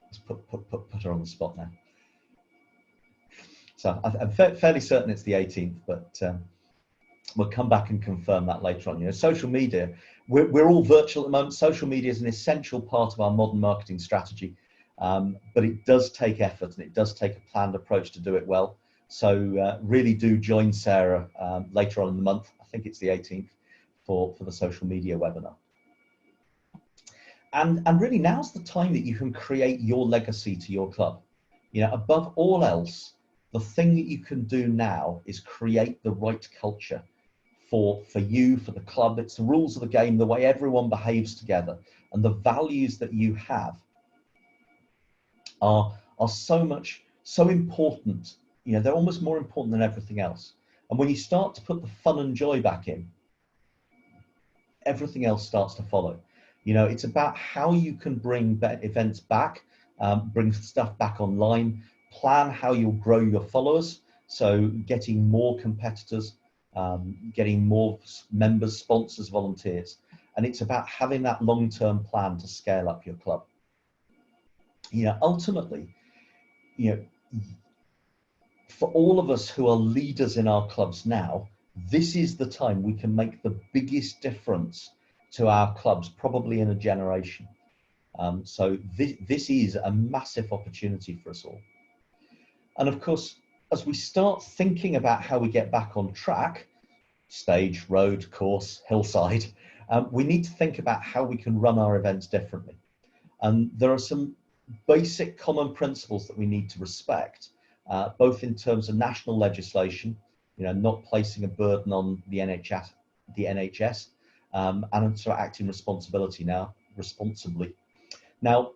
Let's put her on the spot now. So I'm fairly certain it's the 18th, but we'll come back and confirm that later on. You know, social media, we're all virtual at the moment. Social media is an essential part of our modern marketing strategy, but it does take effort and it does take a planned approach to do it well. So really do join Sarah later on in the month. I think it's the 18th for the social media webinar. And really now's the time that you can create your legacy to your club. You know, above all else, the thing that you can do now is create the right culture for you, for the club. It's the rules of the game, the way everyone behaves together, and the values that you have are so important. You know, they're almost more important than everything else. And when you start to put the fun and joy back in, everything else starts to follow. You know, it's about how you can bring events back, bring stuff back online, plan how you'll grow your followers. So getting more competitors, getting more members, sponsors, volunteers. And it's about having that long-term plan to scale up your club. You know, ultimately, you know, for all of us who are leaders in our clubs now, this is the time we can make the biggest difference to our clubs, probably in a generation. So this is a massive opportunity for us all. And of course, as we start thinking about how we get back on track, stage, road, course, hillside, we need to think about how we can run our events differently. And there are some basic common principles that we need to respect, both in terms of national legislation, not placing a burden on the NHS, and also acting responsibly. Now,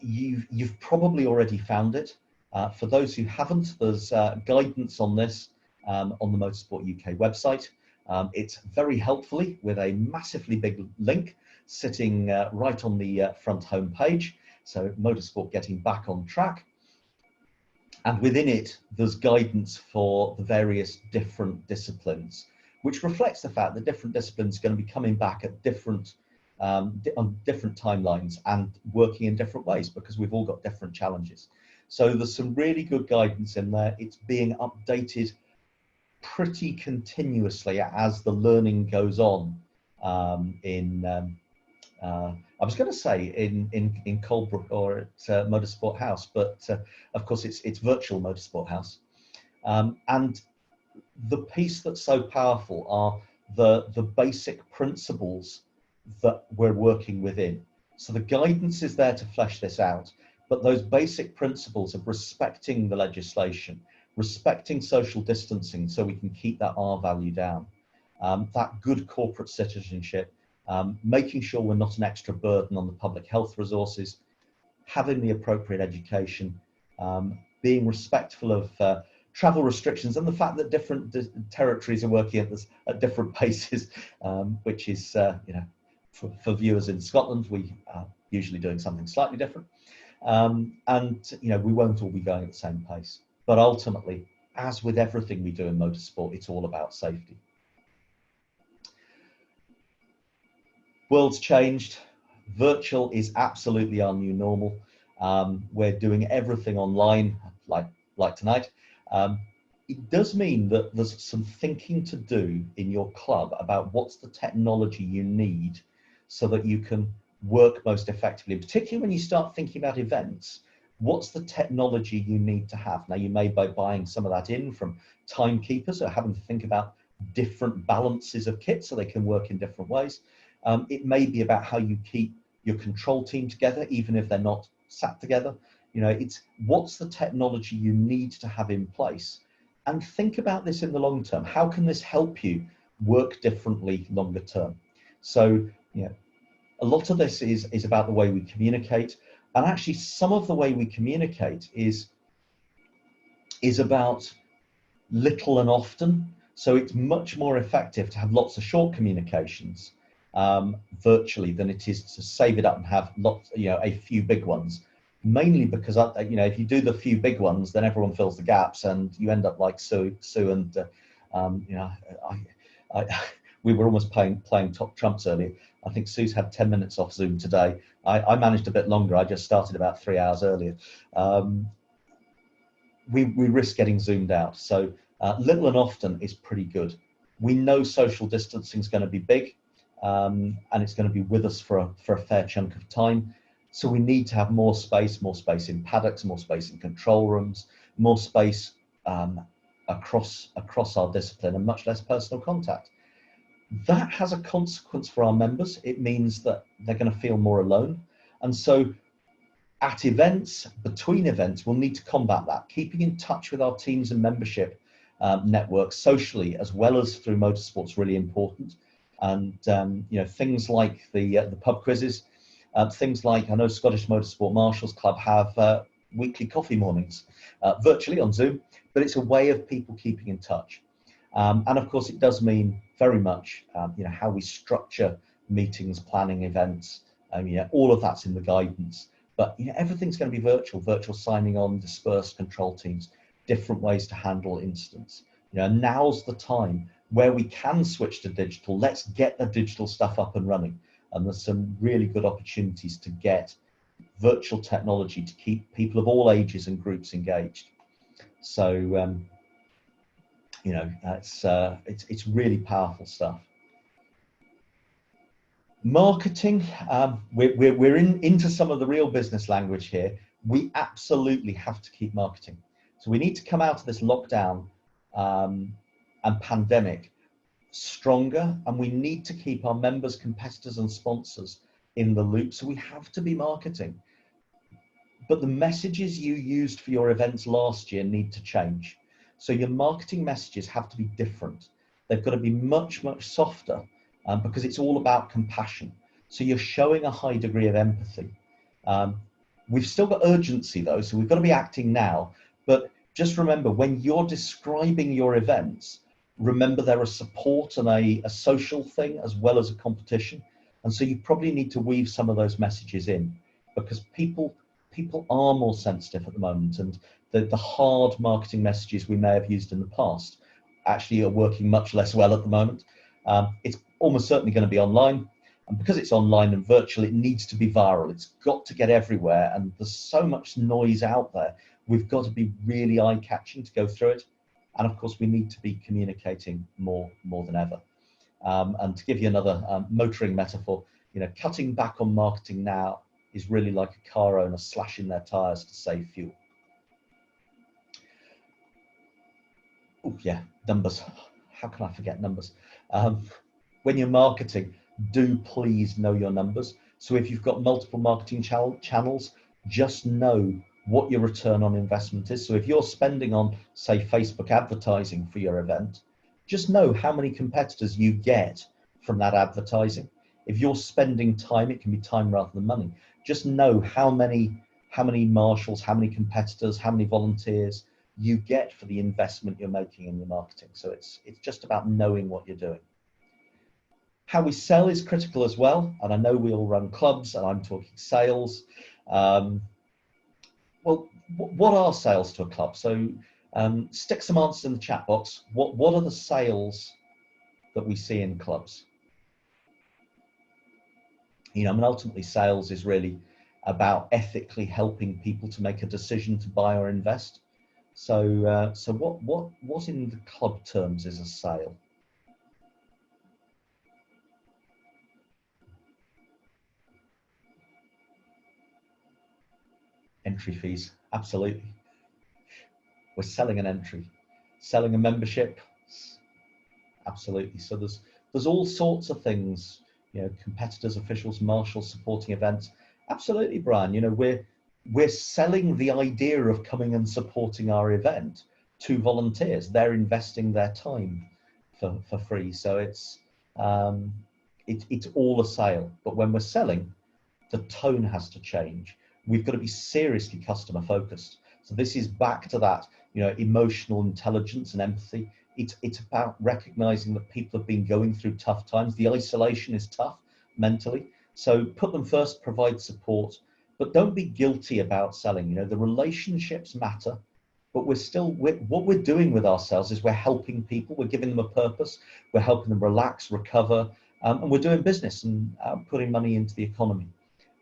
you've probably already found it. For those who haven't, there's guidance on this on the Motorsport UK website. It's very helpfully with a massively big link sitting right on the front home page. So Motorsport Getting Back on Track. And within it, there's guidance for the various different disciplines, which reflects the fact that different disciplines are going to be coming back at different on different timelines and working in different ways, because we've all got different challenges. So there's some really good guidance in there. It's being updated pretty continuously as the learning goes on I was going to say in Colebrook or at Motorsport House, but of course it's virtual Motorsport House. And the piece that's so powerful are the basic principles that we're working within. So the guidance is there to flesh this out, but those basic principles of respecting the legislation, respecting social distancing so we can keep that R value down, that good corporate citizenship, making sure we're not an extra burden on the public health resources, having the appropriate education, being respectful of travel restrictions and the fact that different territories are working at different paces, which is, for viewers in Scotland, we are usually doing something slightly different. And, we won't all be going at the same pace. But ultimately, as with everything we do in motorsport, it's all about safety. World's changed. Virtual is absolutely our new normal. We're doing everything online, like tonight. It does mean that there's some thinking to do in your club about what's the technology you need so that you can work most effectively, particularly when you start thinking about events. What's the technology you need to have? Now, you may be buying some of that in from timekeepers or having to think about different balances of kit so they can work in different ways. It may be about how you keep your control team together, even if they're not sat together. It's what's the technology you need to have in place, and think about this in the long term. How can this help you work differently longer term? So, a lot of this is about the way we communicate, and actually some of the way we communicate is about little and often. So it's much more effective to have lots of short communications virtually than it is to save it up and have lots, a few big ones. Mainly because if you do the few big ones, then everyone fills the gaps, and you end up like Sue and we were almost playing top trumps earlier. I think Sue's had 10 minutes off Zoom today. I managed a bit longer. I just started about 3 hours earlier. We risk getting zoomed out. So little and often is pretty good. We know social distancing is going to be big, and it's going to be with us for a fair chunk of time. So we need to have more space in paddocks, more space in control rooms, more space across our discipline, and much less personal contact. That has a consequence for our members. It means that they're going to feel more alone. And so at events, between events, we'll need to combat that. Keeping in touch with our teams and membership networks socially, as well as through motorsport, is really important. And things like the pub quizzes, things like, I know Scottish Motorsport Marshals Club have weekly coffee mornings, virtually on Zoom, but it's a way of people keeping in touch. And of course, it does mean very much, how we structure meetings, planning events. All of that's in the guidance. But everything's going to be virtual signing on, dispersed control teams, different ways to handle incidents. Now's the time where we can switch to digital. Let's get the digital stuff up and running. And there's some really good opportunities to get virtual technology to keep people of all ages and groups engaged. So, it's really powerful stuff. Marketing, we're into some of the real business language here. We absolutely have to keep marketing. So we need to come out of this lockdown and pandemic stronger, and we need to keep our members, competitors and sponsors in the loop. So we have to be marketing. But the messages you used for your events last year need to change. So your marketing messages have to be different. They've got to be much, much softer because it's all about compassion. So you're showing a high degree of empathy. We've still got urgency though, so we've got to be acting now. But just remember, when you're describing your events, remember they're a support and a social thing as well as a competition. And so you probably need to weave some of those messages in, because people are more sensitive at the moment, and the hard marketing messages we may have used in the past actually are working much less well at the moment. It's almost certainly going to be online, and because it's online and virtual, it needs to be viral. It's got to get everywhere, and there's so much noise out there. We've got to be really eye-catching to go through it, and of course we need to be communicating more than ever. And to give you another motoring metaphor, cutting back on marketing now is really like a car owner slashing their tires to save fuel. Oh yeah, numbers. How can I forget numbers? When you're marketing, do please know your numbers. So if you've got multiple marketing channels, just know what your return on investment is. So if you're spending on, say, Facebook advertising for your event, just know how many competitors you get from that advertising. If you're spending time, it can be time rather than money. Just know how many marshals, how many competitors, how many volunteers you get for the investment you're making in your marketing. So it's just about knowing what you're doing. How we sell is critical as well. And I know we all run clubs, and I'm talking sales. Well, what are sales to a club? So stick some answers in the chat box. What are the sales that we see in clubs? Ultimately sales is really about ethically helping people to make a decision to buy or invest. So what in the club terms is a sale? Entry fees, absolutely. We're selling an entry. Selling a membership, absolutely. So there's all sorts of things, competitors, officials, marshals, supporting events. Absolutely, Brian. We're selling the idea of coming and supporting our event to volunteers. They're investing their time for free. So it's all a sale. But when we're selling, the tone has to change. We've got to be seriously customer focused. So this is back to that, emotional intelligence and empathy. It's about recognizing that people have been going through tough times. The isolation is tough mentally. So put them first, provide support, but don't be guilty about selling. The relationships matter, but what we're doing with ourselves is we're helping people. We're giving them a purpose. We're helping them relax, recover, and we're doing business and putting money into the economy.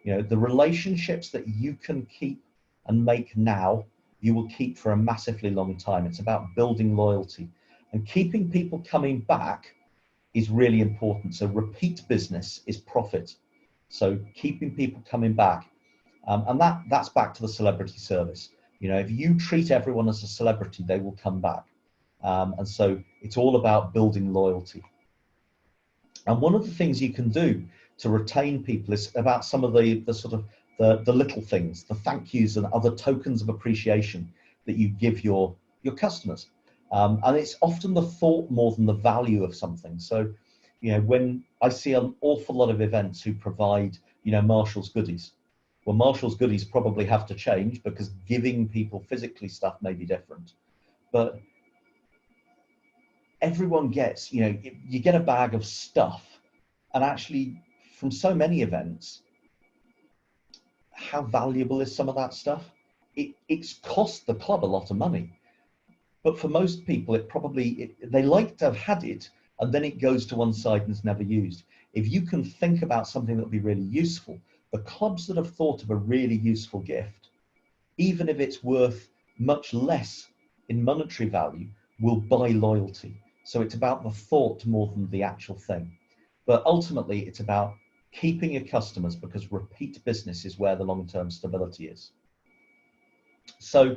The relationships that you can keep and make now, you will keep for a massively long time. It's about building loyalty, and keeping people coming back is really important. So repeat business is profit. So keeping people coming back, and that's back to the celebrity service. If you treat everyone as a celebrity, they will come back. And so it's all about building loyalty. And one of the things you can do to retain people is about some of the sort of the little things, the thank yous and other tokens of appreciation that you give your customers. And it's often the thought more than the value of something. So, when I see an awful lot of events who provide, Marshall's goodies. Well, Marshall's goodies probably have to change because giving people physically stuff may be different. But everyone gets, you get a bag of stuff, and actually from so many events, how valuable is some of that stuff? It's cost the club a lot of money. But for most people, they like to have had it, and then it goes to one side and is never used. If you can think about something that would be really useful, the clubs that have thought of a really useful gift, even if it's worth much less in monetary value, will buy loyalty. So it's about the thought more than the actual thing. But ultimately, it's about keeping your customers, because repeat business is where the long-term stability is. So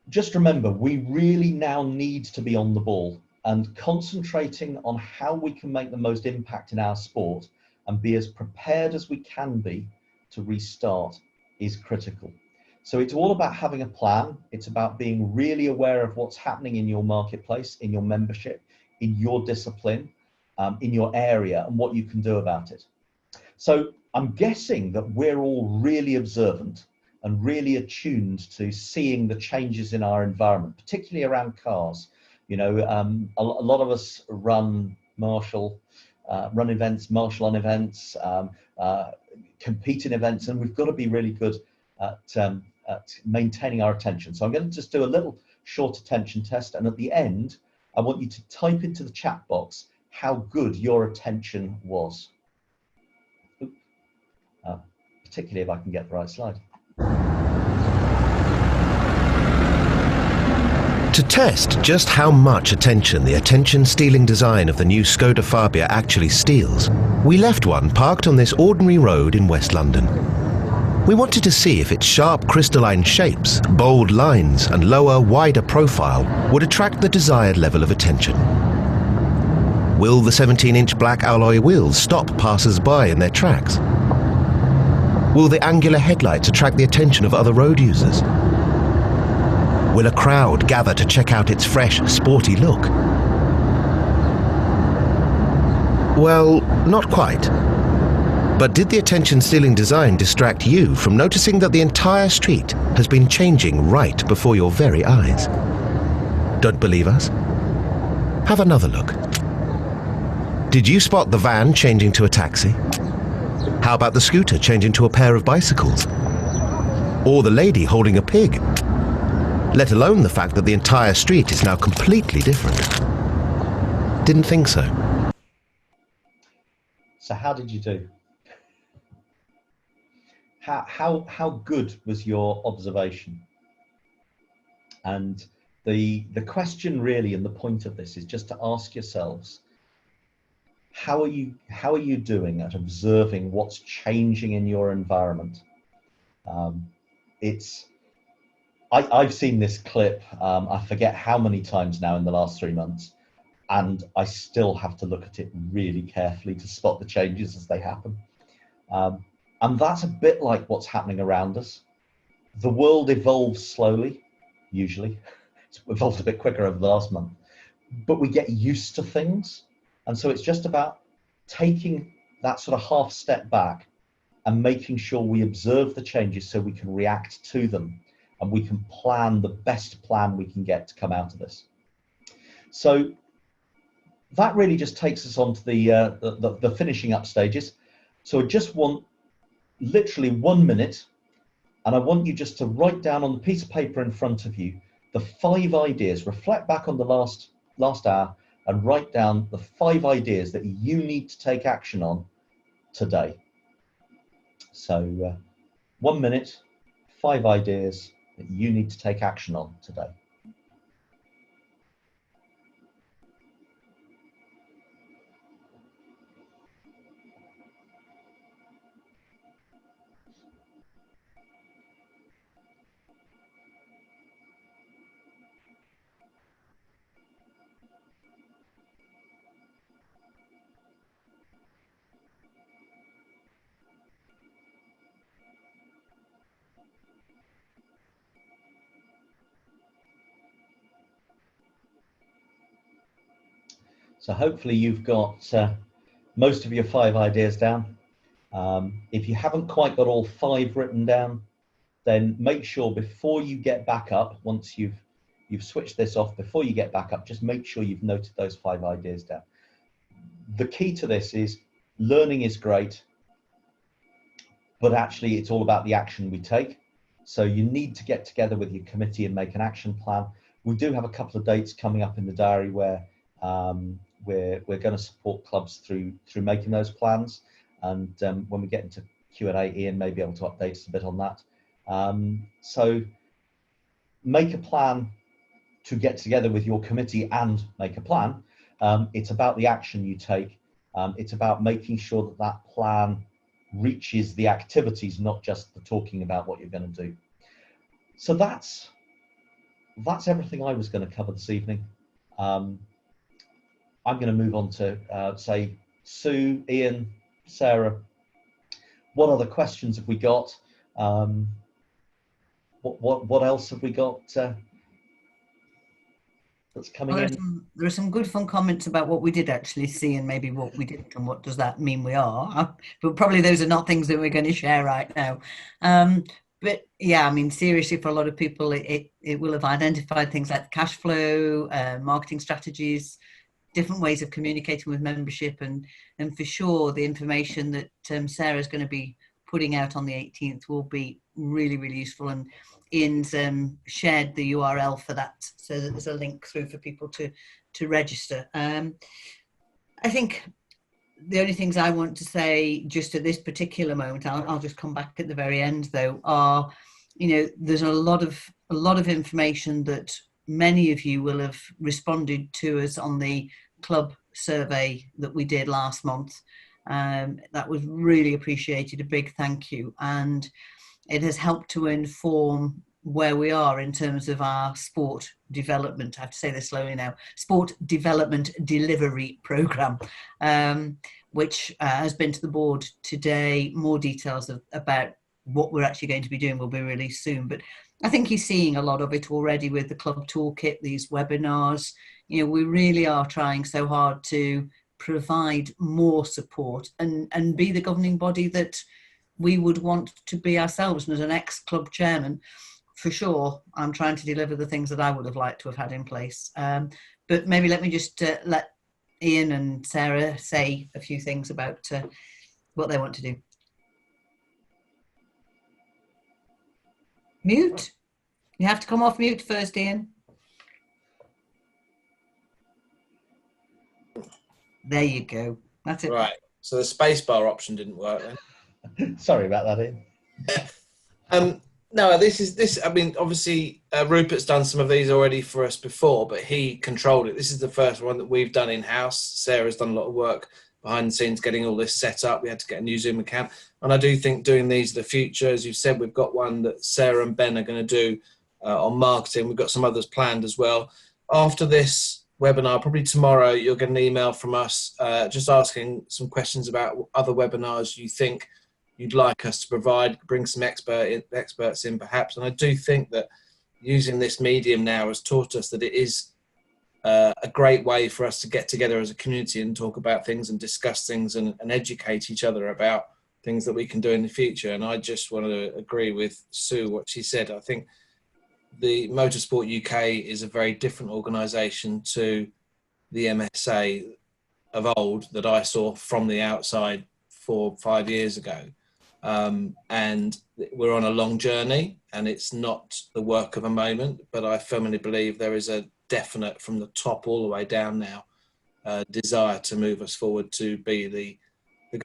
just remember, we really now need to be on the ball and concentrating on how we can make the most impact in our sport and be as prepared as we can be to restart is critical. So it's all about having a plan. It's about being really aware of what's happening in your marketplace, in your membership, in your discipline, in your area, and what you can do about it. So I'm guessing that we're all really observant and really attuned to seeing the changes in our environment, particularly around cars. You know, a lot of us run events, marshal on events, compete in events, and we've got to be really good at maintaining our attention. So I'm going to just do a little short attention test, and at the end, I want you to type into the chat box how good your attention was. Particularly if I can get the right slide. To test just how much attention the attention-stealing design of the new Skoda Fabia actually steals, we left one parked on this ordinary road in West London. We wanted to see if its sharp crystalline shapes, bold lines and lower, wider profile would attract the desired level of attention. Will the 17-inch black alloy wheels stop passers-by in their tracks? Will the angular headlights attract the attention of other road users? Will a crowd gather to check out its fresh, sporty look? Well, not quite. But did the attention-stealing design distract you from noticing that the entire street has been changing right before your very eyes? Don't believe us? Have another look. Did you spot the van changing to a taxi? How about the scooter changing to a pair of bicycles? Or the lady holding a pig? Let alone the fact that the entire street is now completely different. Didn't think so. So how did you do? How good was your observation? And the question really, and the point of this, is just to ask yourselves, how are you doing at observing what's changing in your environment? I've seen this clip, I forget how many times now in the last 3 months, and I still have to look at it really carefully to spot the changes as they happen. And that's a bit like what's happening around us. The world evolves slowly, usually. It's evolved a bit quicker over the last month, but we get used to things. And so it's just about taking that sort of half step back and making sure we observe the changes so we can react to them and we can plan the best plan we can get to come out of this. So that really just takes us on to the finishing up stages. So I just want literally 1 minute, and I want you just to write down on the piece of paper in front of you the 5 ideas, reflect back on the last hour and write down the 5 ideas that you need to take action on today. So 1 minute, 5 ideas that you need to take action on today. So hopefully you've got most of your 5 ideas down. If you haven't quite got all 5 written down, then make sure before you get back up, once you've switched this off, before you get back up, just make sure you've noted those 5 ideas down. The key to this is learning is great, but actually it's all about the action we take. So you need to get together with your committee and make an action plan. We do have a couple of dates coming up in the diary where we're going to support clubs through making those plans, and when we get into Q&A, Ian may be able to update us a bit on that. So make a plan to get together with your committee and make a plan. It's about the action you take It's about making sure that that plan reaches the activities, not just the talking about what you're going to do. So that's everything I was going to cover this evening. I'm going to move on to say Sue, Ian, Sarah. What other questions have we got? What else have we got that's coming in? There are some good fun comments about what we did actually see and maybe what we didn't, and what does that mean we are. But probably those are not things that we're going to share right now. But yeah, I mean, seriously, for a lot of people, it will have identified things like cash flow, marketing strategies, different ways of communicating with membership, and for sure the information that Sarah's going to be putting out on the 18th will be really, really useful. And Ian's shared the URL for that, so that there's a link through for people to register. I think the only things I want to say just at this particular moment, I'll just come back at the very end though, are, there's a lot of information that many of you will have responded to us on the club survey that we did last month. That was really appreciated, a big thank you, and it has helped to inform where we are in terms of our sport development, I have to say this slowly now, sport development delivery programme, which has been to the board today. More details about what we're actually going to be doing will be released soon, but I think you're seeing a lot of it already with the club toolkit, these webinars. We really are trying so hard to provide more support and be the governing body that we would want to be ourselves. And as an ex-club chairman, for sure, I'm trying to deliver the things that I would have liked to have had in place. But maybe let me just let Ian and Sarah say a few things about what they want to do. Mute. You have to come off mute first, Ian. There you go. That's it. Right. So the spacebar option didn't work then. Sorry about that, Ian. No, this. I mean, obviously, Rupert's done some of these already for us before, but he controlled it. This is the first one that we've done in-house. Sarah's done a lot of work behind the scenes getting all this set up. We had to get a new Zoom account. And I do think doing these in the future, as you've said, we've got one that Sarah and Ben are going to do on marketing. We've got some others planned as well. After this webinar, probably tomorrow, you'll get an email from us just asking some questions about other webinars you think you'd like us to provide, bring some experts in perhaps. And I do think that using this medium now has taught us that it is a great way for us to get together as a community and talk about things and discuss things and educate each other about things that we can do in the future. And I just want to agree with Sue, what she said. I think the Motorsport UK is a very different organisation to the MSA of old that I saw from the outside 4 or 5 years ago. And we're on a long journey, and it's not the work of a moment, but I firmly believe there is a definite, from the top all the way down now, desire to move us forward to be the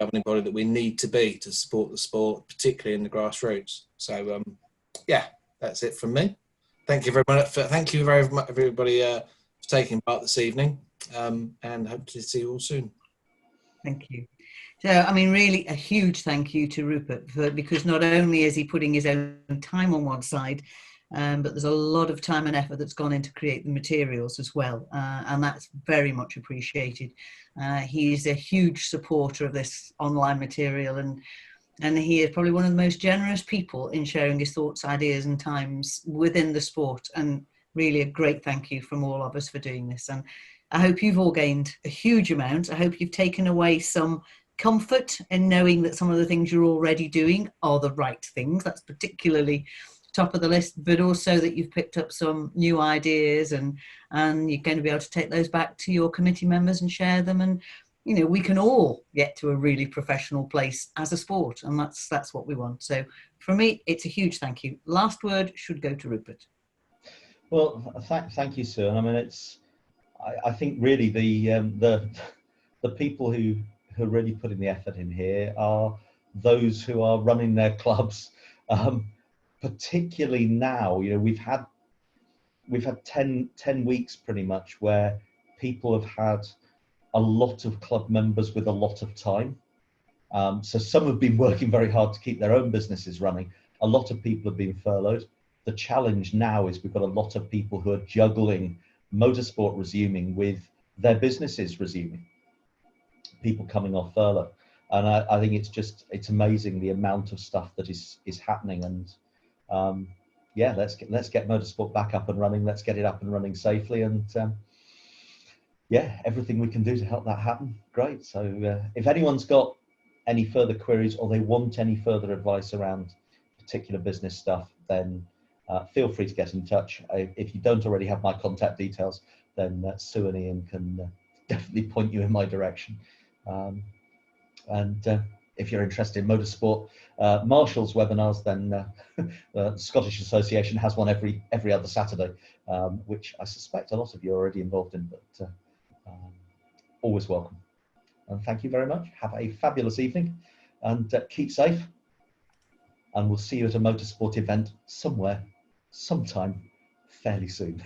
governing body that we need to be to support the sport, particularly in the grassroots. So yeah, that's it from me. Thank you very much. Thank you very much, everybody, for taking part this evening, and hope to see you all soon. Thank you. So, I mean, really a huge thank you to Rupert, because not only is he putting his own time on one side, but there's a lot of time and effort that's gone into create the materials as well, and that's very much appreciated. He is a huge supporter of this online material, and he is probably one of the most generous people in sharing his thoughts, ideas and times within the sport, and really a great thank you from all of us for doing this. And I hope you've all gained a huge amount. I hope you've taken away some comfort in knowing that some of the things you're already doing are the right things. That's particularly top of the list, but also that you've picked up some new ideas, and you're going to be able to take those back to your committee members and share them. And we can all get to a really professional place as a sport, and that's what we want. So for me, it's a huge thank you. Last word should go to Rupert. Well, thank you, Sue. And I mean, I think really the people who are really putting the effort in here are those who are running their clubs. Particularly now, we've had 10 weeks pretty much where people have had a lot of club members with a lot of time. So some have been working very hard to keep their own businesses running. A lot of people have been furloughed. The challenge now is we've got a lot of people who are juggling motorsport resuming with their businesses resuming, people coming off furlough. And I think it's amazing the amount of stuff that is happening. And yeah, let's get motorsport back up and running. Let's get it up and running safely. And yeah, everything we can do to help that happen, great. So if anyone's got any further queries or they want any further advice around particular business stuff, then feel free to get in touch. If you don't already have my contact details, then Sue and Ian can definitely point you in my direction. And if you're interested in motorsport marshals webinars, then the Scottish Association has one every other Saturday, which I suspect a lot of you are already involved in, but always welcome. And thank you very much. Have a fabulous evening and keep safe. And we'll see you at a motorsport event somewhere, sometime, fairly soon.